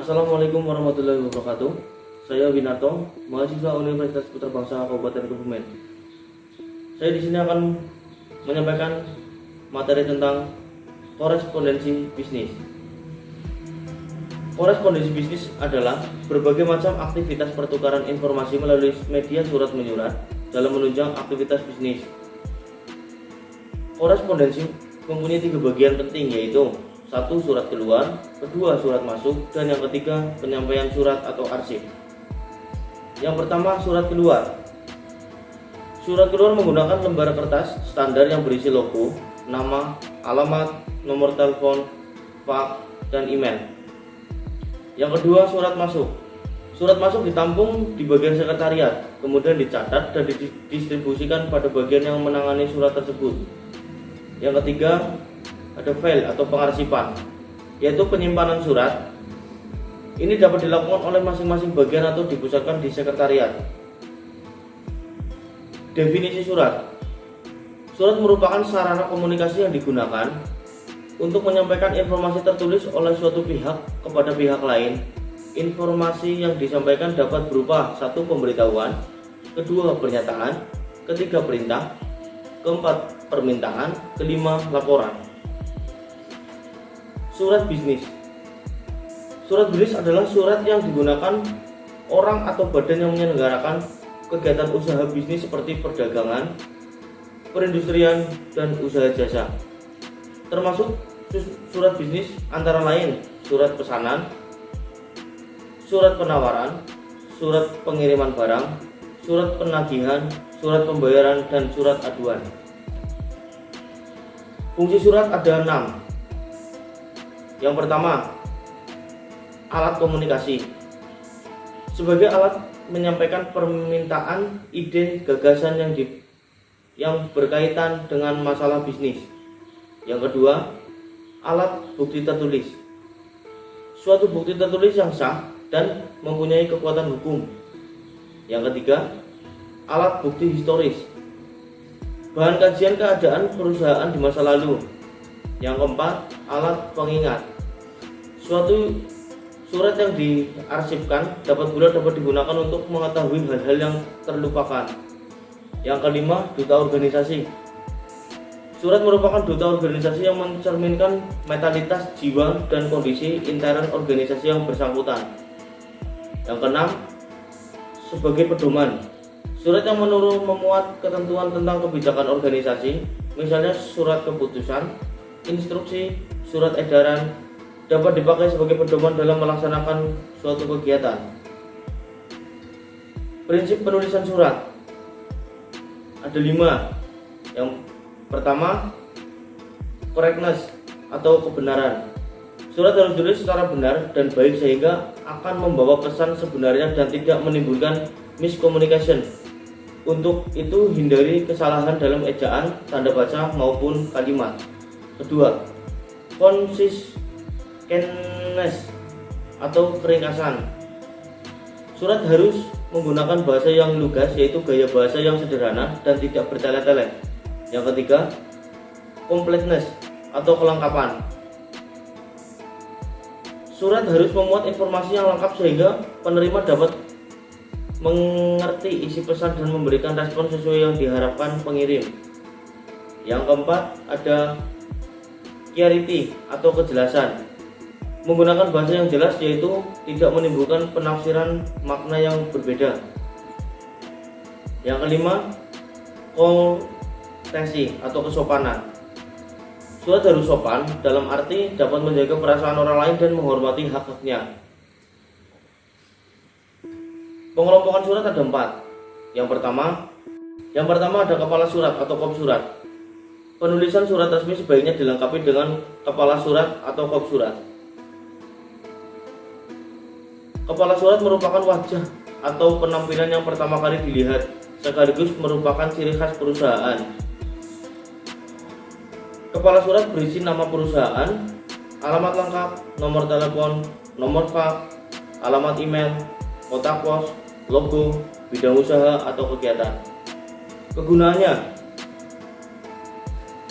Assalamualaikum warahmatullahi wabarakatuh. Saya Winarto, mahasiswa Universitas Putra Bangsa Kabupaten Kebumen. Saya di sini akan menyampaikan materi tentang korespondensi bisnis. Korespondensi bisnis adalah berbagai macam aktivitas pertukaran informasi melalui media surat menyurat dalam menunjang aktivitas bisnis. Korespondensi mempunyai 3 bagian penting, yaitu 1. Surat keluar, 2. Surat masuk, dan yang ketiga penyampaian surat atau arsip. Yang pertama, surat keluar. Surat keluar menggunakan lembar kertas standar yang berisi logo, nama, alamat, nomor telepon, fax, dan email. Yang kedua, surat masuk. Surat masuk ditampung di bagian sekretariat, kemudian dicatat dan didistribusikan pada bagian yang menangani surat tersebut. Yang ketiga, ada file atau pengarsipan, yaitu penyimpanan surat. Ini dapat dilakukan oleh masing-masing bagian atau dipusatkan di sekretariat. Definisi surat. Surat merupakan sarana komunikasi yang digunakan untuk menyampaikan informasi tertulis oleh suatu pihak kepada pihak lain. Informasi yang disampaikan dapat berupa 1. Pemberitahuan, 2. Pernyataan, 3. Perintah, 4. Permintaan, 5. Laporan. Surat bisnis. Surat bisnis adalah surat yang digunakan orang atau badan yang menyelenggarakan kegiatan usaha bisnis seperti perdagangan, perindustrian, dan usaha jasa. Termasuk surat bisnis antara lain surat pesanan, surat penawaran, surat pengiriman barang, surat penagihan, surat pembayaran, dan surat aduan. Fungsi surat ada 6. Yang pertama, alat komunikasi. Sebagai alat menyampaikan permintaan, ide, gagasan yang berkaitan dengan masalah bisnis. Yang kedua, alat bukti tertulis. Suatu bukti tertulis yang sah dan mempunyai kekuatan hukum. Yang ketiga, alat bukti historis. Bahan kajian keadaan perusahaan di masa lalu. Yang keempat, alat pengingat. Suatu surat yang diarsipkan dapat digunakan untuk mengetahui hal-hal yang terlupakan. Yang kelima, duta organisasi. Surat merupakan duta organisasi yang mencerminkan mentalitas, jiwa, dan kondisi intern organisasi yang bersangkutan. Yang keenam, sebagai pedoman. Surat yang memuat ketentuan tentang kebijakan organisasi, misalnya surat keputusan, instruksi, surat edaran, dapat dipakai sebagai pedoman dalam melaksanakan suatu kegiatan. Prinsip penulisan surat ada 5. Yang pertama, correctness atau kebenaran. Surat harus ditulis secara benar dan baik sehingga akan membawa pesan sebenarnya dan tidak menimbulkan miscommunication. Untuk itu hindari kesalahan dalam ejaan, tanda baca maupun kalimat. Kedua, consistentness atau keringkasan. Surat harus menggunakan bahasa yang lugas, yaitu gaya bahasa yang sederhana dan tidak bertele-tele. Yang ketiga, completeness atau kelengkapan. Surat harus memuat informasi yang lengkap sehingga penerima dapat mengerti isi pesan dan memberikan respon sesuai yang diharapkan pengirim. Yang keempat, ada clarity atau kejelasan. Menggunakan bahasa yang jelas, yaitu tidak menimbulkan penafsiran makna yang berbeda. Yang kelima, kourtesy atau kesopanan. Surat harus sopan dalam arti dapat menjaga perasaan orang lain dan menghormati hak-haknya. Pengelompokan surat ada 4. Yang pertama ada kepala surat atau kop surat. Penulisan surat resmi sebaiknya dilengkapi dengan kepala surat atau kop surat. Kepala surat merupakan wajah atau penampilan yang pertama kali dilihat, sekaligus merupakan ciri khas perusahaan. Kepala surat berisi nama perusahaan, alamat lengkap, nomor telepon, nomor fax, alamat email, kotak pos, logo, bidang usaha atau kegiatan. Kegunaannya: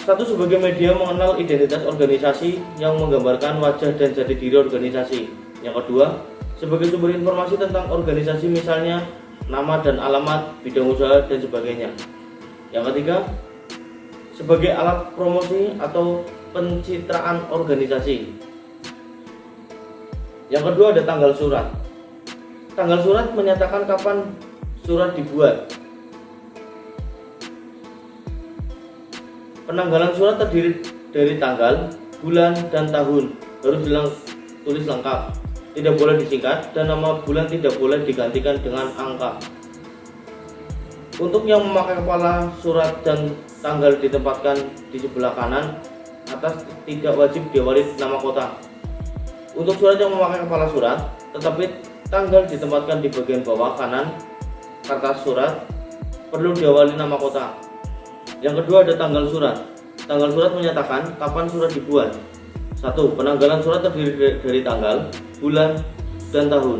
1. Sebagai media mengenal identitas organisasi yang menggambarkan wajah dan jati diri organisasi. Yang kedua, sebagai sumber informasi tentang organisasi, misalnya nama dan alamat, bidang usaha, dan sebagainya. Yang ketiga, sebagai alat promosi atau pencitraan organisasi. Yang kedua ada tanggal surat. Tanggal surat menyatakan kapan surat dibuat. Penanggalan surat terdiri dari tanggal, bulan, dan tahun. Harus tulis lengkap, tidak boleh disingkat, dan nama bulan tidak boleh digantikan dengan angka. Untuk yang memakai kepala surat dan tanggal ditempatkan di sebelah kanan atas, tidak wajib diawali nama kota. Untuk surat yang memakai kepala surat tetapi tanggal ditempatkan di bagian bawah kanan kertas surat, perlu diawali nama kota. Yang kedua ada tanggal surat. Tanggal surat menyatakan kapan surat dibuat. 1. Penanggalan surat terdiri dari tanggal, bulan, dan tahun.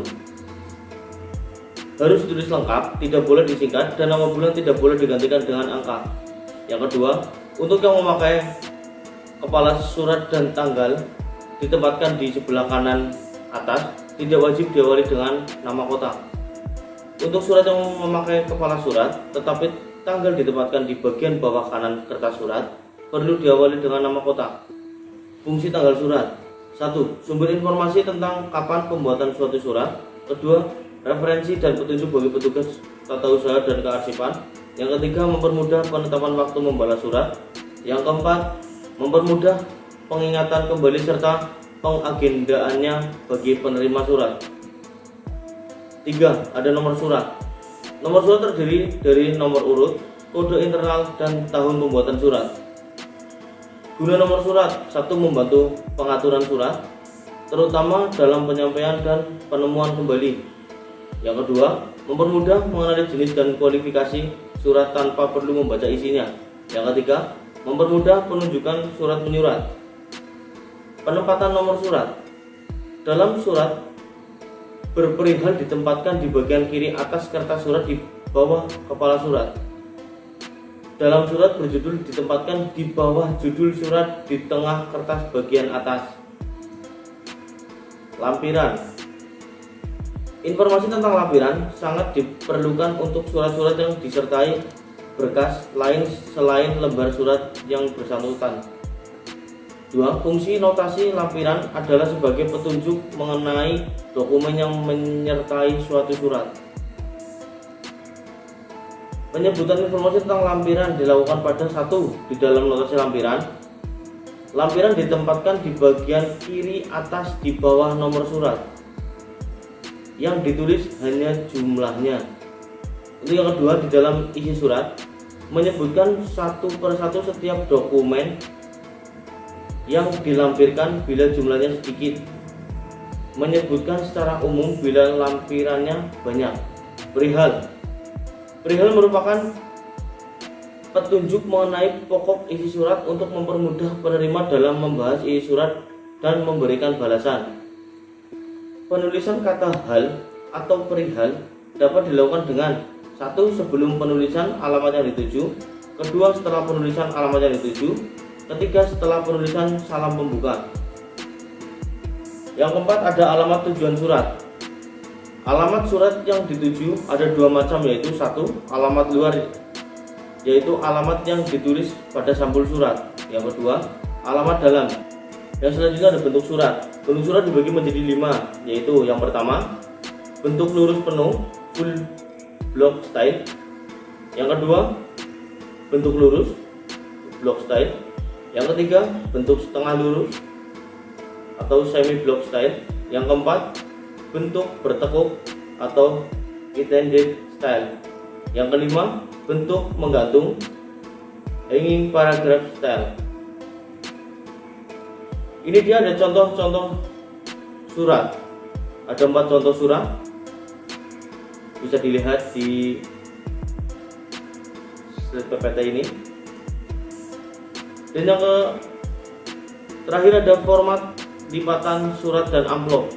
Harus ditulis lengkap, tidak boleh disingkat, dan nama bulan tidak boleh digantikan dengan angka. Yang kedua, untuk yang memakai kepala surat dan tanggal ditempatkan di sebelah kanan atas, tidak wajib diawali dengan nama kota. Untuk surat yang memakai kepala surat tetapi tanggal ditempatkan di bagian bawah kanan kertas surat, perlu diawali dengan nama kota. Fungsi tanggal surat: 1. Sumber informasi tentang kapan pembuatan suatu surat. 2. Referensi dan petunjuk bagi petugas tata usaha dan kearsipan. Yang ketiga, mempermudah penetapan waktu membalas surat. Yang keempat, mempermudah pengingatan kembali serta pengagendaannya bagi penerima surat. 3. Ada nomor surat. Nomor surat terdiri dari nomor urut, kode internal, dan tahun pembuatan surat. Guna nomor surat: 1. Membantu pengaturan surat, terutama dalam penyampaian dan penemuan kembali. Yang kedua, mempermudah mengenali jenis dan kualifikasi surat tanpa perlu membaca isinya. Yang ketiga, mempermudah penunjukan surat menyurat. Penempatan nomor surat. Dalam surat berperihal ditempatkan di bagian kiri atas kertas surat di bawah kepala surat. Dalam surat berjudul ditempatkan di bawah judul surat di tengah kertas bagian atas. Lampiran. Informasi tentang lampiran sangat diperlukan untuk surat-surat yang disertai berkas lain selain lembar surat yang bersangkutan. 2. Fungsi notasi lampiran adalah sebagai petunjuk mengenai dokumen yang menyertai suatu surat. Penyebutan informasi tentang lampiran dilakukan pada 1. Di dalam notasi lampiran, lampiran ditempatkan di bagian kiri atas di bawah nomor surat. Yang ditulis hanya jumlahnya. Untuk yang kedua, di dalam isi surat menyebutkan satu persatu setiap dokumen yang dilampirkan bila jumlahnya sedikit. Menyebutkan secara umum bila lampirannya banyak. Perihal. Perihal merupakan petunjuk mengenai pokok isi surat untuk mempermudah penerima dalam membahas isi surat dan memberikan balasan. Penulisan kata hal atau perihal dapat dilakukan dengan 1. Sebelum penulisan alamat yang dituju. 2. Setelah penulisan alamat yang dituju. 3. Setelah penulisan salam pembuka. Yang keempat ada alamat tujuan surat. Alamat surat yang dituju ada 2 macam, yaitu 1. Alamat luar, yaitu alamat yang ditulis pada sampul surat. Yang kedua, alamat dalam. Yang selanjutnya ada bentuk surat. Bentuk surat dibagi menjadi 5, yaitu yang pertama, bentuk lurus penuh full block style. Yang kedua, bentuk lurus block style. Yang ketiga, bentuk setengah lurus atau semi block style. Yang keempat, bentuk bertekuk atau extended style. Yang kelima, bentuk menggantung hanging paragraph style. Ini dia ada contoh-contoh surat. Ada 4 contoh surat, bisa dilihat di slide PPT ini. Dan yang terakhir ada format lipatan surat dan amplop.